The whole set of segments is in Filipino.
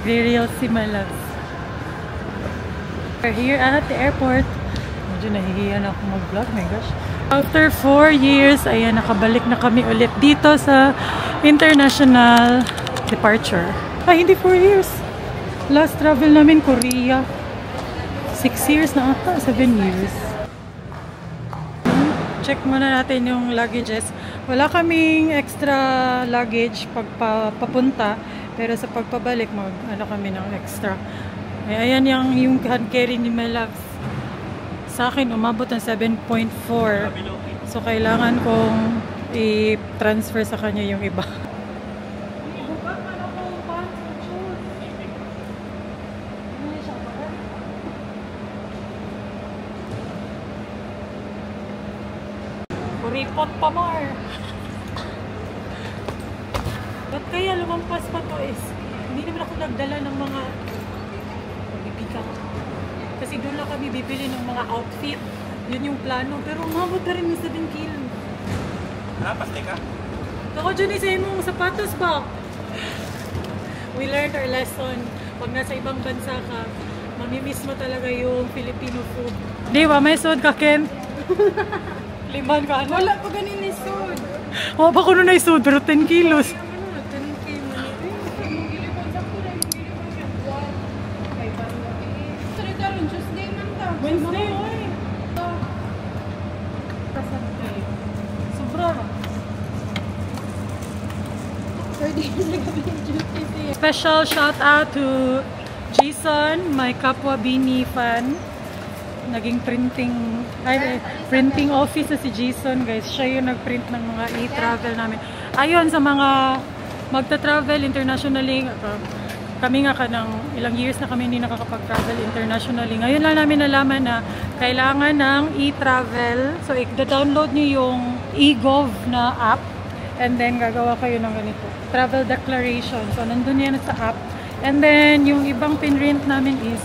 Nagre-reels si Malabs. We're here at the airport. Medyo nahihiyan ako mag-vlog, my gosh. After 4 years, ayan, nakabalik na kami ulit dito sa international departure. Ay, hindi 4 years. Last travel namin, Korea. 6 years na ata, 7 years. Check muna natin yung luggages. Wala kaming extra luggage pag papunta, pero sa pagpabalik, ano kami ng extra. Ayan yung hand carry ni Malabs. Sa akin, umabot ng 7.4. So, kailangan kong i-transfer sa kanya yung iba. Kuripot pa more. Ba't kaya lumampas pa to is? Hindi naman ako nagdala ng mga bibigat. Kasi doon lang kami bibili ng mga outfit. Yun yung plano. Pero umabot na rin yung 7 kilo. Pasti ka? Ako dyan isa yung sapatos ba? We learned our lesson. Pag nasa ibang bansa ka, mamimiss mo talaga yung Filipino food. Di ba? May sod ka, Ken? Liman ka, ano? Wala pa ganin ni sud. Oh, baka nun ay sud, pero 10 kilos. 10 kilos. Tuesday man ta. Wednesday, oy. Sobra. Special shout out to Jason, my Kapwa Bini fan. Naging printing office na si Jason, guys. Siya yung nagprint ng mga e-travel namin. Ayun, sa mga magta-travel internationally, kami nga ng ilang years na kami hindi nakakapag-travel internationally. Ngayon lang namin nalaman na kailangan ng e-travel. So, i-download nyo yung eGov na app and then gagawa kayo ng ganito. Travel declaration. So, nandun yan sa app. And then, yung ibang pinrint namin is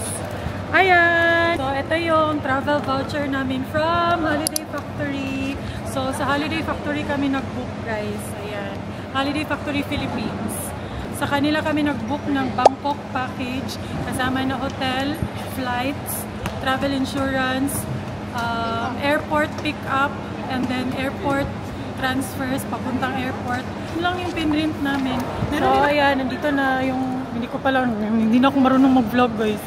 ayan! So, ito yung travel voucher namin from Holiday Factory. So, sa Holiday Factory kami nag-book, guys. Ayan. Holiday Factory Philippines. Sa kanila kami nag-book ng Bangkok package. Kasama na hotel, flights, travel insurance, airport pick-up, and then airport transfers, papuntang airport. Yun lang yung pinrint namin. So, ayan. Nandito na yung, hindi na ako marunong mag-vlog, guys.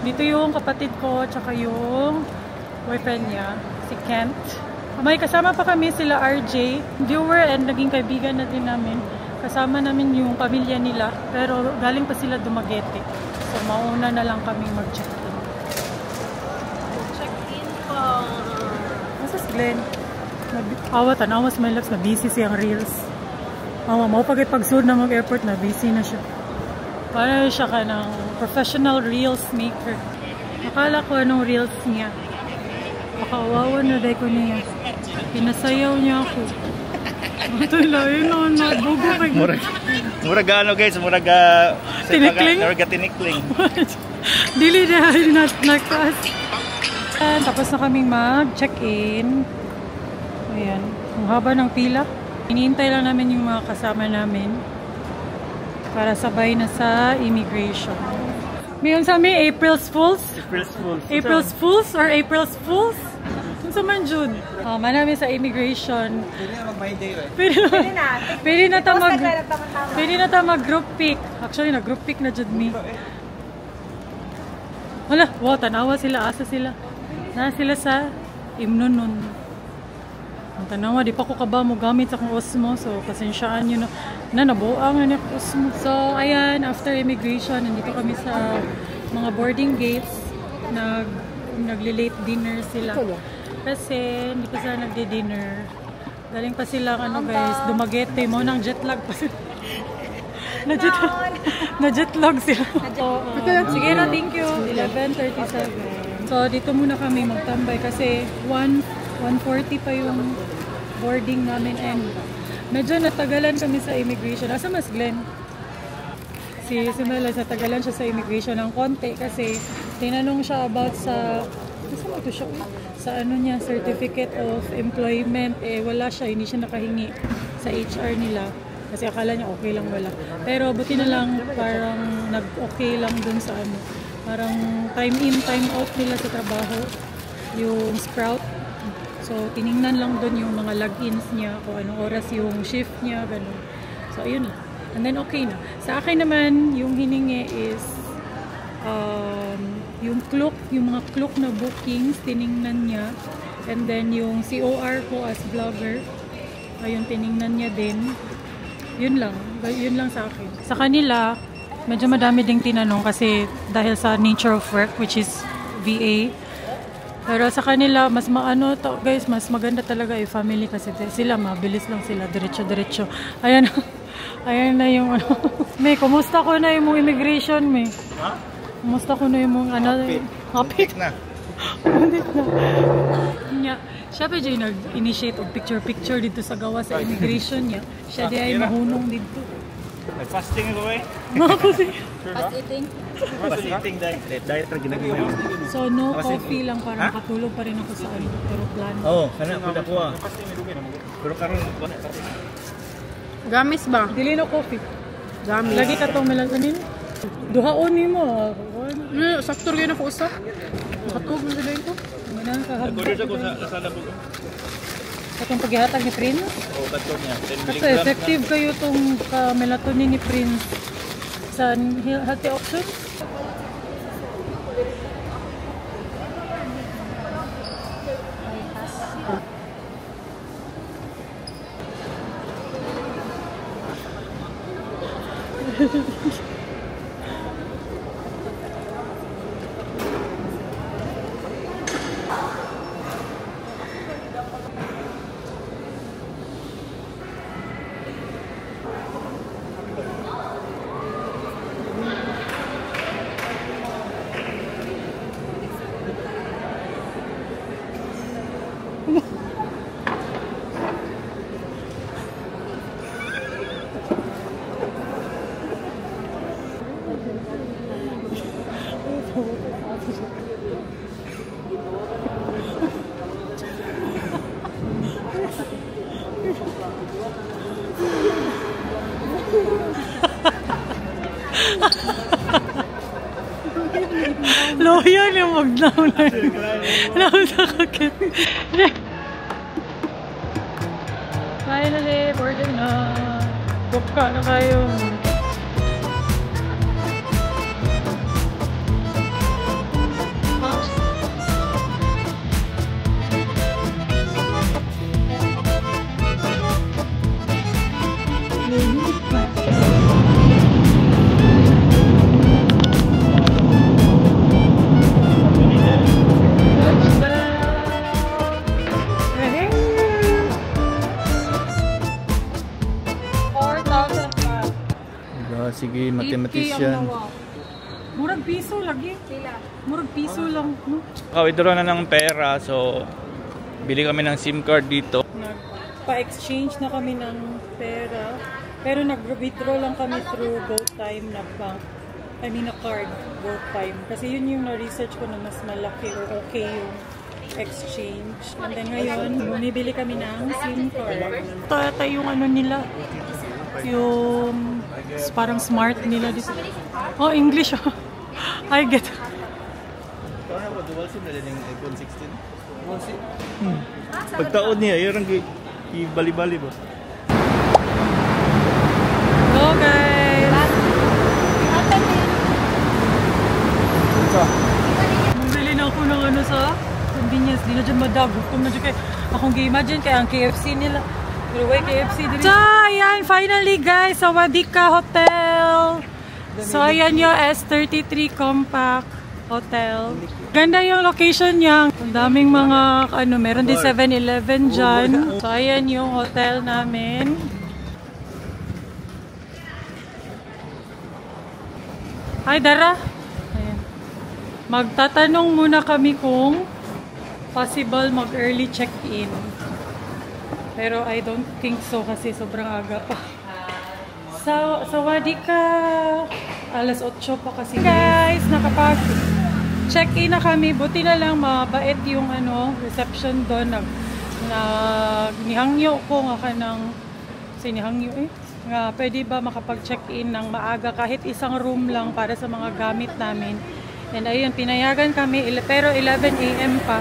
Dito yung kapatid ko, tsaka yung boyfriend niya, si Kent. May kasama pa kami sila RJ, viewer and naging kaibigan na din namin. Kasama namin yung pamilya nila, pero galing pa sila Dumaguete. So, mauna na lang kami mag-check-in. Check-in po. Masas Glenn? Awas my loves, na busy siyang reels. Mau pag-sud na mag-airport na busy na siya. Para siya ka ng professional reels maker. Akala ko anong reels niya. Makawawan na day ko niya. Pinasayaw niya ako. Ito ilayin na, nabugo kay Muraga ano guys, tinikling? Muraga tinikling. Dili na, nagkas. Tapos na kaming mag-check-in. Ayan. Ang haba ng pila. Hinihintay lang namin yung mga kasama namin para sabay na sa immigration. Mayon sa amin, April's Fools? April's Fools or April's Fools? Kung sa man, June. Manami sa immigration. Pwede na ta mag-group pic. Actually, nag-group pic na June me. Wala, wow, tanawa sila, asa sila. Na sila sa Imnonon. Ang tanawa, di pa ko kaba mo gamit sa kong Osmo. So, pasensyaan nyo na nabuang na Osmo. So, ayan, after immigration, nandito kami sa mga boarding gates. Nagli-late dinner sila. Kasi, hindi pa sila nagdi-dinner. Galing pa sila, guys, Dumaguete. Mo nang jetlag pa sila. Na-jetlag sila. Sige na, thank you. 11:37. So, dito muna kami magtambay kasi 1:40 pa yung boarding namin and medyo natagalan kami sa immigration. Asa mas Glenn? Si Melas, natagalan siya sa immigration ng konti kasi tinanong siya about sa ano niya, certificate of employment. Wala siya, hindi siya nakahingi sa HR nila. Kasi akala niya okay lang wala. Pero buti na lang parang nag-okay lang dun sa ano. Parang time in, time out nila sa trabaho. Yung Sprout. So, tiningnan lang dun yung mga logins niya, kung anong oras yung shift niya, gano'n. So, ayun lang. And then, okay na. Sa akin naman, yung hiningi is yung clock, yung mga clock na bookings, tiningnan niya. And then, yung COR ko as vlogger, ayun, tiningnan niya din. Yun lang. Yun lang sa akin. Sa kanila, medyo madami ding tinanong kasi dahil sa nature of work, which is VA. Pero sa kanila, mas maano to, guys, mas maganda talaga yung family kasi sila, mabilis lang sila, diretso-diretso. Ayan, ayan na yung ano. May, kumusta ko na yung immigration, May? Ha? Kumusta ko na yung ano? Hapit na. Hapit na. Nya, siya pa dyan nag-initiate og picture-picture dito sa gawa sa immigration niya. Siya di ay mahunong dito. Fasting ko eh. Fast eating. Fast eating diet ra ginagawa. So no coffee lang, parang katulog pa rin ako sa ano, pero plan. Oo, kana pud ako. Pero karon Gamis ba? Dili no coffee. Gamis. Lagi ka tong melatonin. Duhaon nimo. Sakto rin ako usap. Nakatulog na sila ito. Manang ka Ako sa ko sa sala ko. katong paghihatag ni Prince. Oh, bato niya. 10 Kasi milligrams. effective kayo tong melatonin ni Prince sa healthy option. Loyan yung mag-download. Alam sa kakit. Finally, order na. Book ka na kayo. Sige, mathematician. Murag piso lagi. Murag piso lang. No? Withdraw na ng pera. So, bili kami ng SIM card dito. Nagpa-exchange na kami ng pera. Pero nag-withdraw lang kami through GoTime na bank. I mean, a card. GoTime. Kasi yun yung na-research ko na mas malaki or okay yung exchange. And then ngayon, bumibili kami ng SIM card. Ito yung ano nila. Yung parang smart nila dito. Oh, English. I get. Dual SIM na din yung iPhone 16. Pagtaon niya, yun ang i-bali-bali ba? Hello guys! Bumili na ako ng ano sa convenience. Di na dyan madagog. Kung na dyan kayo, akong i-imagine kaya ang KFC nila. Pero why KFC din? So, ayan, finally guys, sa Wadika Hotel. So, ayan yung S33 Compact Hotel. Ganda yung location niya. Ang daming mga, ano, meron din 7-Eleven dyan. So, ayan yung hotel namin. Hi, Dara. Ayan. Magtatanong muna kami kung possible mag-early check-in. Pero I don't think so kasi sobrang aga pa. Sa Wadika, alas 8 pa kasi. Guys, nakapag-check-in na kami. Buti na lang mabait yung ano, reception doon. Nihangyo ko nga ka ng... Kasi nihangyo eh. nga pwede ba makapag-check-in ng maaga kahit isang room lang para sa mga gamit namin. And ayun, pinayagan kami pero 11 AM pa.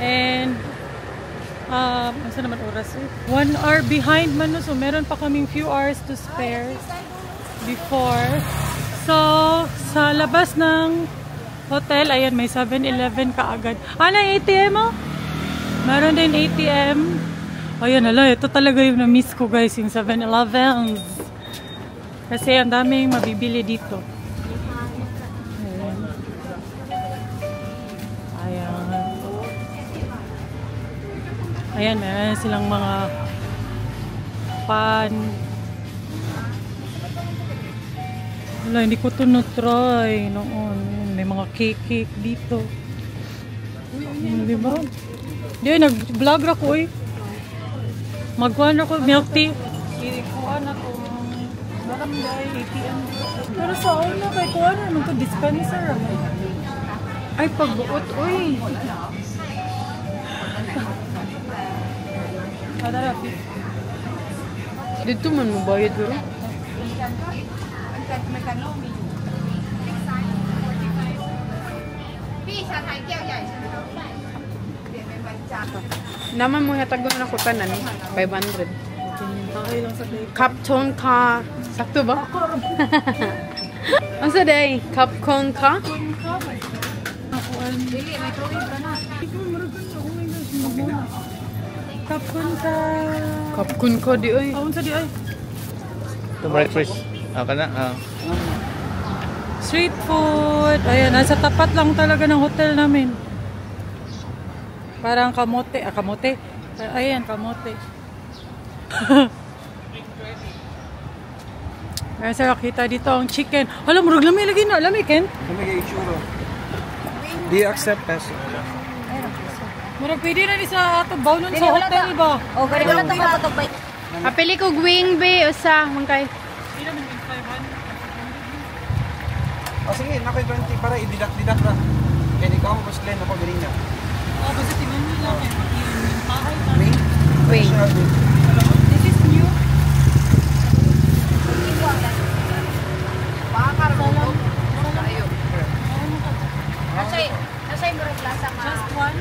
And ano naman oras? 1 hour behind man, no? So meron pa kaming few hours to spare before. So sa labas ng hotel, ayan, may 7-Eleven kaagad. Ano yung ATM mo? Meron din ATM. Ayan, ala, ito talaga yung na-miss ko guys, yung 7-Eleven. Kasi ang daming mabibili dito. Ayan. Ayan, meron silang mga pan. Wala, hindi ko ito na-try noon. May mga cake dito. Diba? Di, nag-vlog na ko eh. Magkuhan ako milk tea. Ikuha na ko barangay, ATM. Pero sa una, kay kuha na naman ito dispenser. Ay, pagbuot, uy. Kadarapi. Dito man mabayad ko. Naman mo hatag na ako tanan 500. Okay lang sa day. Kapton ka. Sakto ba? Ang sa day? Kapkon ka? Kapkon ka. Kapkon ko di oy. Awon sa di ay. Ito breakfast. Kana. Street food. Ayan, nasa tapat lang talaga ng hotel namin. Parang kamote. Kamote. Ayan, kamote. Ayan, sir, kita dito ang chicken. Alam, murag lamay lagi na. Lamay, Ken? Lamay churro. Do you accept peso? Murag pwede na ni sa ato bawnon sa hotel ba? O, gari ko lang ito kapatagpay. Apili ko wing be usa mangkay. Hindi naman yung 500. O sige, nakoy 20 para ididak-didak na. Kaya ikaw mo mas clean ako galing na. Kasi tingnan nyo lang eh. Yung pahay na. Wing? Wing. This is new. Nasa yung Murag Plaza ka. Just one.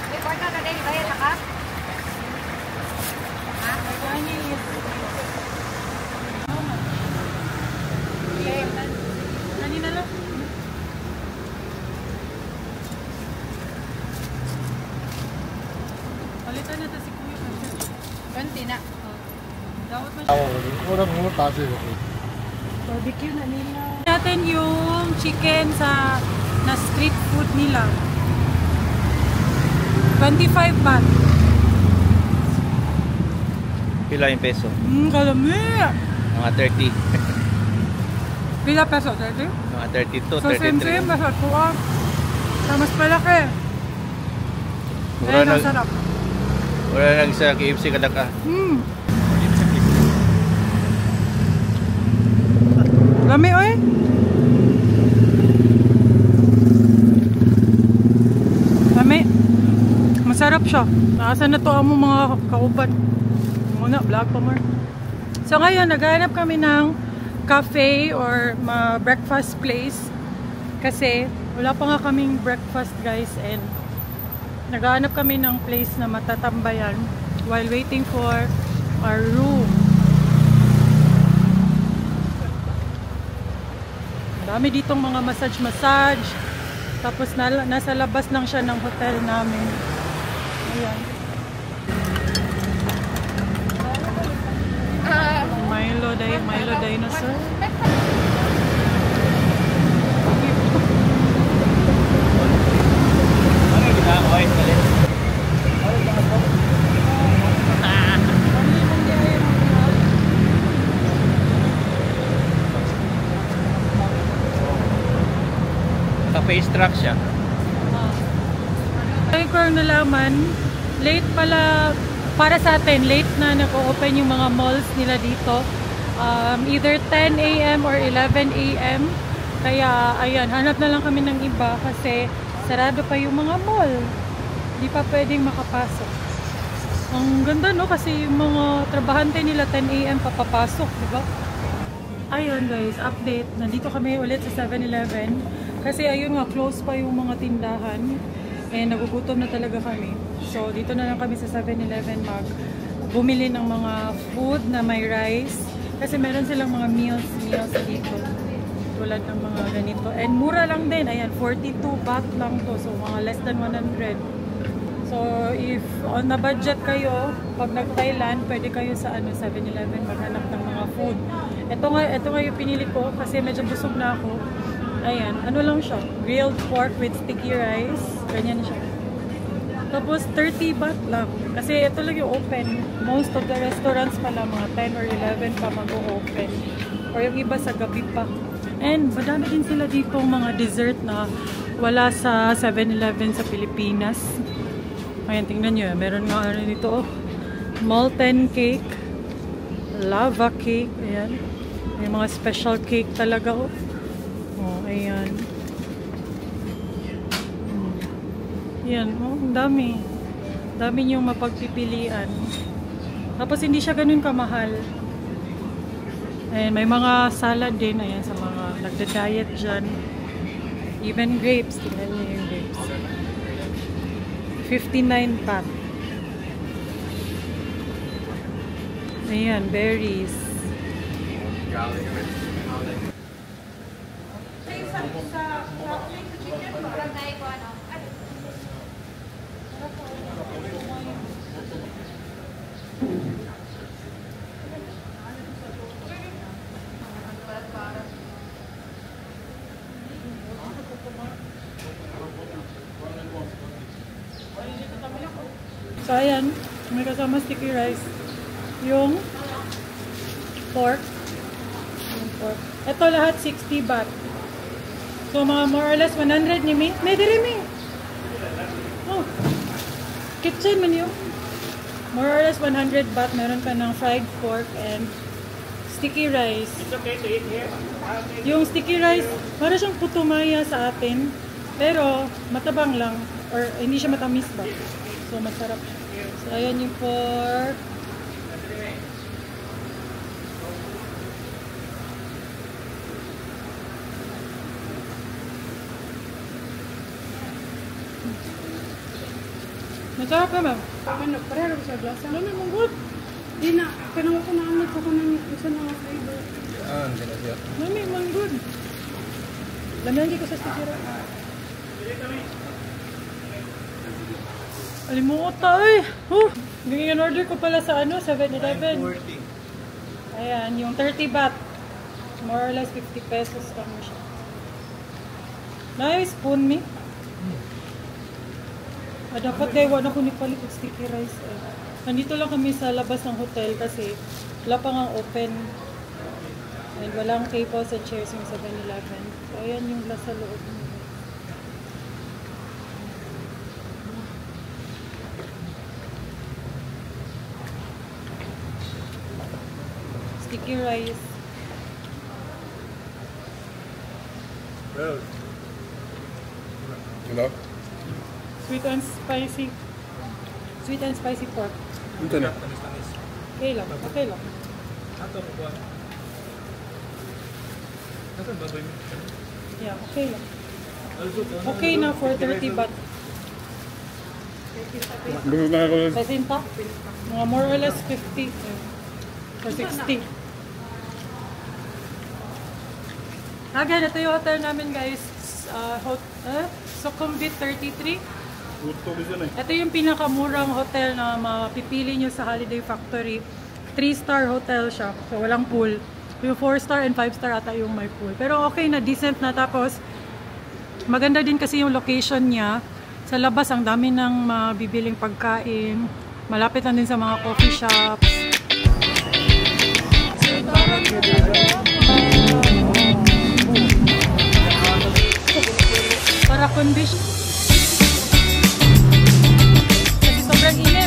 May porta na din, bayad na ka? Kanya is... Kanina lang. Palitan na ito si Kuya. 20 na. Dawat mo siya. Barbecue na nila. Natin yung chicken na street food nila. 25 baht. Pila yung peso? Kalami. Mga 30. Pila peso? 30? Mga 32, So, 33. same basta kuha. So, mas palaki. Mura Ayun, na, ang sarap. mura na sa KFC kada ka. Lami, oy. Lami. Masarap siya. Nakasan na to ang mga kauban. Muna, vlog pa more. So ngayon, naghahanap kami ng cafe or breakfast place. Kasi wala pa nga kaming breakfast guys. And naghahanap kami ng place na matatambayan while waiting for our room. Dami ditong mga massage. Tapos nasa labas lang siya ng hotel namin. Ayan. Milo dinosaur. Ano ginagawa yung palit? Face track siya. Ay ko nalaman, late pala para sa atin, late na nag-open yung mga malls nila dito. Either 10 AM or 11 AM. Kaya ayan, hanap na lang kami ng iba kasi sarado pa yung mga mall. Hindi pa pwedeng makapasok. Ang ganda no kasi yung mga trabahante nila 10 AM papapasok, di ba? Ayun guys, update. Nandito kami ulit sa 7-Eleven kasi ayun nga, close pa yung mga tindahan and nagugutom na talaga kami. So dito na lang kami sa 7-Eleven bumili ng mga food na may rice kasi meron silang mga meals dito. Tulad ng mga ganito. And mura lang din. Ayan, 42 baht lang to. So mga less than 100. So, if on a budget kayo, pag nag-Thailand, pwede kayo sa 7-Eleven maghanap ng mga food. Ito nga yung pinili ko kasi medyo busog na ako. Ayan, ano lang siya? Grilled pork with sticky rice. Ganyan siya. Tapos, 30 baht lang. Kasi ito lang yung open. Most of the restaurants pala, mga 10 or 11 pa mag-open. Or yung iba sa gabi pa. And, madami din sila dito mga dessert na wala sa 7-Eleven sa Pilipinas. Ayan, tingnan nyo. Meron nga ano dito, oh. Molten cake. Lava cake. Ayan. May mga special cake talaga, oh. Oh, ayan. Ayan, oh. Ang dami. Dami niyong mapagpipilian. Tapos, hindi siya ganun kamahal. Ayan, may mga salad din. Ayan, sa mga nagda-diet dyan. Even grapes. Tingnan nyo yung grapes. 59 baht. Ayan, berries. So, ayan. May kasama sticky rice. Yung pork. Ito lahat 60 baht. So, mga more or less 100 ni May. May diri May. Oh. Kitchen man yun. More or less 100 baht. Meron ka ng fried pork and sticky rice. It's okay to eat here. Yung sticky rice, para siyang putumaya sa atin. Pero, matabang lang. Or, hindi siya matamis ba? So, masarap siya. So, ayan yung pork. Masarap naman. Ano, pareho sa glasa. Ano naman good? Di na, kanang ako naamit ako ng isa na flavor. Hindi na siya. Mami, man good. Lamihan ko sa sticky rice. Alimuot ta eh. Bigyan order ko pala sa 7-Eleven. Ayan, yung 30 baht. More or less 50 pesos lang siya. Nice spoon me. Dapat kayo wala ko ni palit ng sticky rice. Nandito lang kami sa labas ng hotel kasi wala pa nga open. And walang tables and chairs yung 7-Eleven. So ayan yung nasa loob. Sticky rice. Hello? Sweet and spicy. Sweet and spicy pork. Ito na. Okay lang. Okay lang. Yeah, okay lang. Okay na for 30 baht. Gusto na ako. Pasinta? Mga more or less 50. Or 60. Again, ito yung hotel namin guys. Sukhumvit 33. Ito yung pinakamurang hotel na mapipili nyo sa Holiday Factory. 3-star hotel siya. So walang pool. Yung 4-star and 5-star ata yung may pool. Pero okay na, decent na. Tapos maganda din kasi yung location niya. Sa labas ang dami ng mabibiling pagkain. Malapit lang din sa mga coffee shops. Para condition. Kasi sobrang init.